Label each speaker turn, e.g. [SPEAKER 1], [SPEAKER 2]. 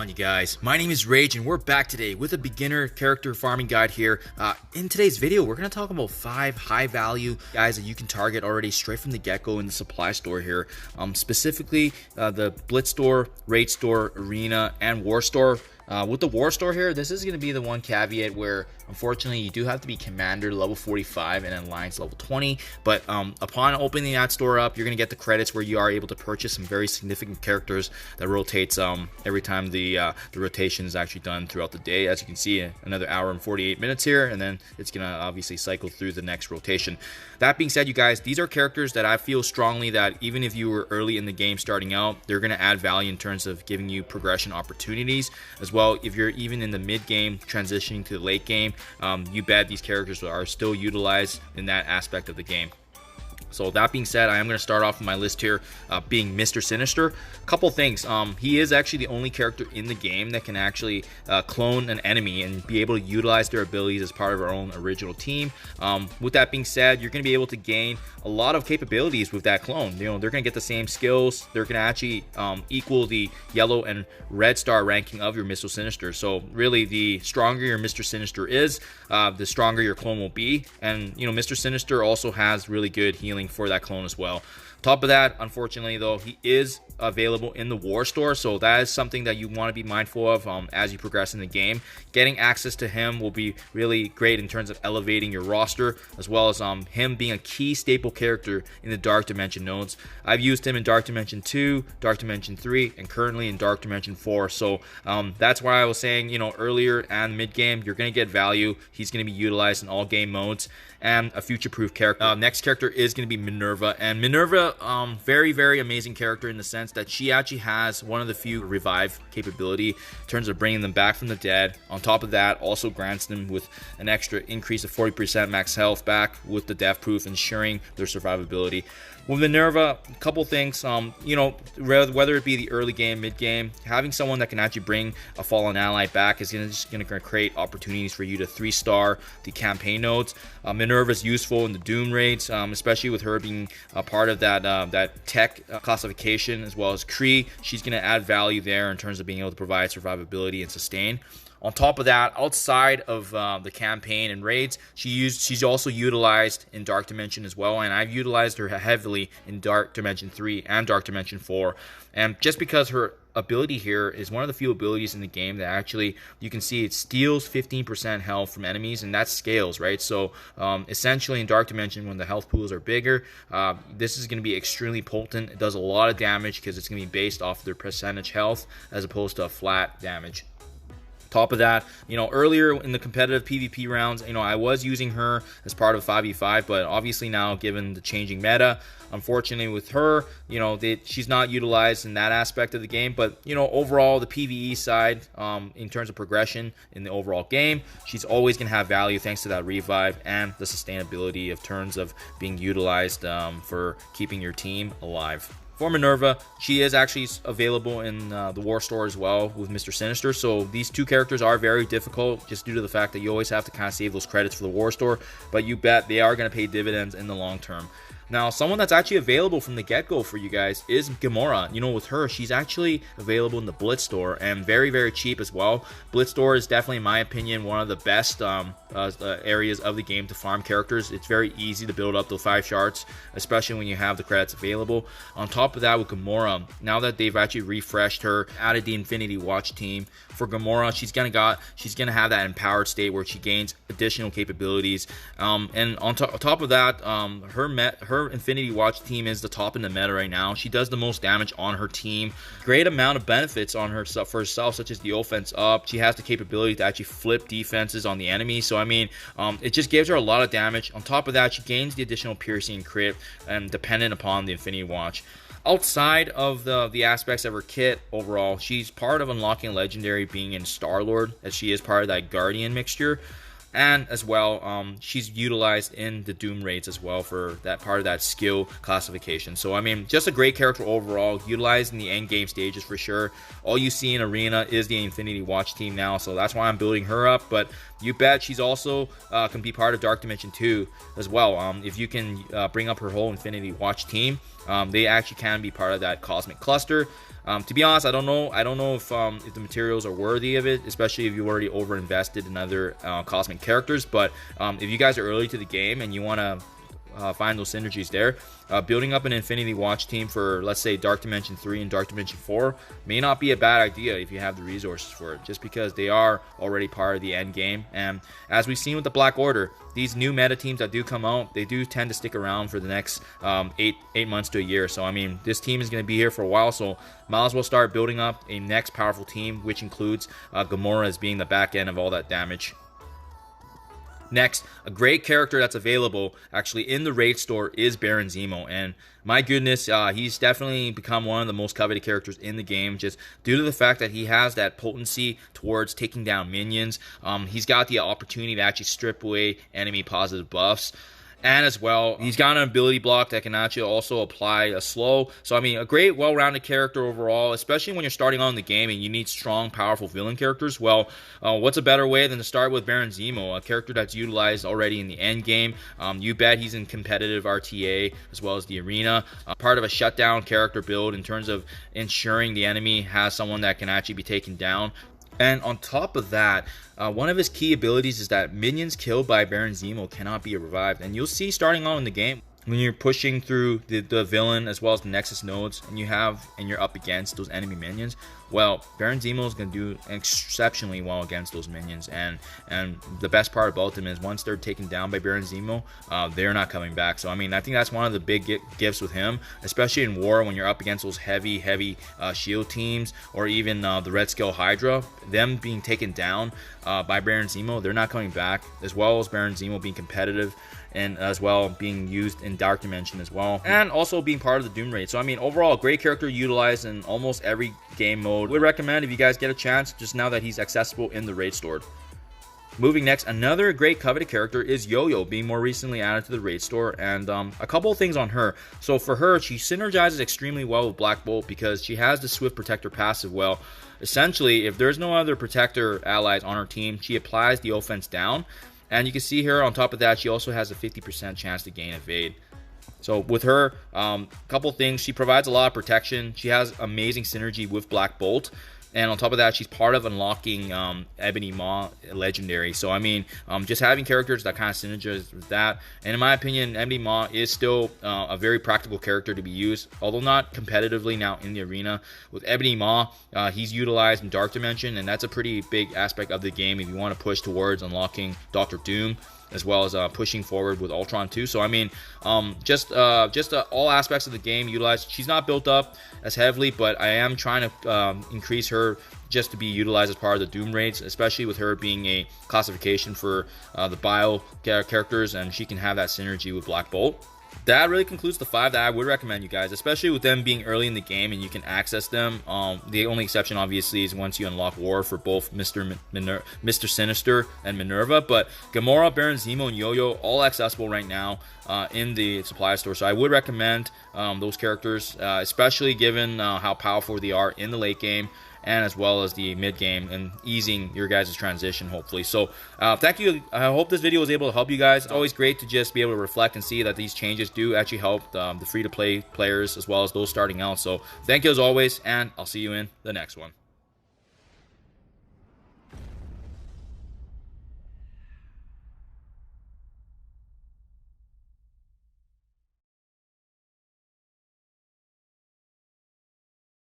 [SPEAKER 1] on, you guys? My name is Rage and we're back today with a beginner character farming guide here. In today's video, we're going to talk about 5 high value guys that you can target already straight from the get-go in the supply store here. Specifically, the Blitz store, Raid store, Arena, and War store. With the War store here, this is going to be the one caveat where unfortunately you do have to be Commander level 45 and Alliance level 20, but upon opening that store up, you're going to get the credits where you are able to purchase some very significant characters that rotates every time the rotation is actually done throughout the day. As you can see, another hour and 48 minutes here, and then it's going to obviously cycle through the next rotation. That being said, you guys, these are characters that I feel strongly that even if you were early in the game starting out, they're going to add value in terms of giving you progression opportunities as well. If you're even in the mid game transitioning to the late game, you bet these characters are still utilized in that aspect of the game. So that being said, I am going to start off with my list here being Mr. Sinister. A couple things. He is actually the only character in the game that can actually clone an enemy and be able to utilize their abilities as part of our own original team. With that being said, you're going to be able to gain a lot of capabilities with that clone. You know, they're going to get the same skills. They're going to actually equal the yellow and red star ranking of your Mr. Sinister. So really, the stronger your Mr. Sinister is, the stronger your clone will be. And you know, Mr. Sinister also has really good healing for that clone as well. Top of that, unfortunately though, he is available in the War store, so that is something that you want to be mindful of as you progress in the game. Getting access to him will be really great in terms of elevating your roster, as well as him being a key staple character in the Dark Dimension nodes. I've used him in Dark Dimension 2, Dark Dimension 3, and currently in Dark Dimension 4, so that's why I was saying, you know, earlier and mid game, you're going to get value. He's going to be utilized in all game modes and a future-proof character. Next character is going to be Minerva, and Minerva, very, very amazing character in the sense that she actually has one of the few revive capability in terms of bringing them back from the dead. On top of that, also grants them with an extra increase of 40% max health back with the death proof, ensuring their survivability. With Minerva, a couple things, you know, whether it be the early game, mid game, having someone that can actually bring a fallen ally back is just going to create opportunities for you to 3-star the campaign nodes. Minerva is useful in the Doom raids, especially with her being a part of that tech classification as well as Kree. She's going to add value there in terms of being able to provide survivability and sustain. On top of that, outside of the campaign and raids, she's also utilized in Dark Dimension as well, and I've utilized her heavily in Dark Dimension 3 and Dark Dimension 4. And just because her ability here is one of the few abilities in the game that actually, you can see it steals 15% health from enemies, and that scales, right? So essentially in Dark Dimension, when the health pools are bigger, this is going to be extremely potent. It does a lot of damage because it's going to be based off their percentage health as opposed to a flat damage. Top of that, you know, earlier in the competitive PvP rounds, you know, I was using her as part of 5v5, but obviously now, given the changing meta, unfortunately with her, you know, she's not utilized in that aspect of the game. But you know, overall, the PvE side, in terms of progression in the overall game, she's always going to have value thanks to that revive and the sustainability of turns of being utilized for keeping your team alive. For Minerva, she is actually available in the War store as well with Mr. Sinister. So these two characters are very difficult just due to the fact that you always have to kind of save those credits for the War store. But you bet they are going to pay dividends in the long term. Now, someone that's actually available from the get-go for you guys is Gamora. You know, with her, she's actually available in the Blitz store and very, very cheap as well. Blitz store is definitely, in my opinion, one of the best areas of the game to farm characters. It's very easy to build up those 5 shards, especially when you have the credits available. On top of that, with Gamora, now that they've actually refreshed her, added the Infinity Watch team, for Gamora, she's gonna have that empowered state where she gains additional capabilities. And on top of that, her Infinity Watch team is the top in the meta right now. She does the most damage on her team. Great amount of benefits on herself for herself, such as the offense up. She has the capability to actually flip defenses on the enemy. So I mean, it just gives her a lot of damage. On top of that, she gains the additional piercing and crit, and dependent upon the Infinity Watch. Outside of the aspects of her kit overall, she's part of unlocking legendary being in Star-Lord, as she is part of that Guardian mixture. And as well, she's utilized in the Doom raids as well for that part of that skill classification. So I mean, just a great character overall, utilized in the end game stages for sure. All you see in Arena is the Infinity Watch team now, so that's why I'm building her up. But you bet she's also can be part of Dark Dimension 2 as well. If you can bring up her whole Infinity Watch team, they actually can be part of that cosmic cluster. To be honest, I don't know if the materials are worthy of it, especially if you already over invested in other cosmic characters. But if you guys are early to the game and you want to find those synergies there, building up an Infinity Watch team for, let's say, Dark Dimension 3 and Dark Dimension 4 may not be a bad idea if you have the resources for it, just because they are already part of the end game. And as we've seen with the Black Order, these new meta teams that do come out, they do tend to stick around for the next 8 months to a year. So I mean, this team is going to be here for a while, so might as well start building up a next powerful team, which includes Gamora as being the back end of all that damage. Next, a great character that's available actually in the raid store is Baron Zemo, and my goodness, he's definitely become one of the most coveted characters in the game, just due to the fact that he has that potency towards taking down minions. He's got the opportunity to actually strip away enemy positive buffs. And as well, he's got an ability block that can actually also apply a slow. So, I mean, a great, well-rounded character overall, especially when you're starting on the game and you need strong, powerful villain characters. Well, what's a better way than to start with Baron Zemo, a character that's utilized already in the end game. You bet he's in competitive RTA as well as the arena. Part of a shutdown character build in terms of ensuring the enemy has someone that can actually be taken down. And on top of that, one of his key abilities is that minions killed by Baron Zemo cannot be revived. And you'll see starting on in the game, when you're pushing through the villain as well as the Nexus nodes, and you're up against those enemy minions, well, Baron Zemo is going to do exceptionally well against those minions. And the best part about them is once they're taken down by Baron Zemo, they're not coming back. So I mean, I think that's one of the big gifts with him, especially in war when you're up against those heavy shield teams, or even the Red Skull Hydra. Them being taken down by Baron Zemo, they're not coming back, as well as Baron Zemo being competitive, and as well being used in Dark Dimension as well, and also being part of the Doom raid. So I mean, overall, a great character utilized in almost every game mode. Would recommend if you guys get a chance, just now that he's accessible in the raid store. Moving next, another great coveted character is Yoyo, being more recently added to the raid store, and a couple of things on her. So for her, she synergizes extremely well with Black Bolt because she has the Swift Protector passive. Well, essentially, if there's no other Protector allies on her team, she applies the offense down. And you can see here on top of that, she also has a 50% chance to gain evade. So with her, a couple things. She provides a lot of protection. She has amazing synergy with Black Bolt. And on top of that, she's part of unlocking Ebony Maw Legendary. So, I mean, just having characters that kind of synergize with that. And in my opinion, Ebony Maw is still a very practical character to be used, although not competitively now in the arena. With Ebony Maw, he's utilized in Dark Dimension, and that's a pretty big aspect of the game if you want to push towards unlocking Dr. Doom, as well as pushing forward with Ultron 2. So I mean, just all aspects of the game utilized. She's not built up as heavily, but I am trying to increase her just to be utilized as part of the Doom raids, especially with her being a classification for the bio characters, and she can have that synergy with Black Bolt. That really concludes the 5 that I would recommend you guys, especially with them being early in the game and you can access them. The only exception, obviously, is once you unlock War for both Mr. Sinister and Minerva. But Gamora, Baron Zemo, and Yoyo, all accessible right now in the supply store. So I would recommend those characters, especially given how powerful they are in the late game, and as well as the mid game, and easing your guys' transition, hopefully. So thank you. I hope this video was able to help you guys. It's always great to just be able to reflect and see that these changes do actually help the free-to-play players as well as those starting out. So thank you as always, and I'll see you in the next one.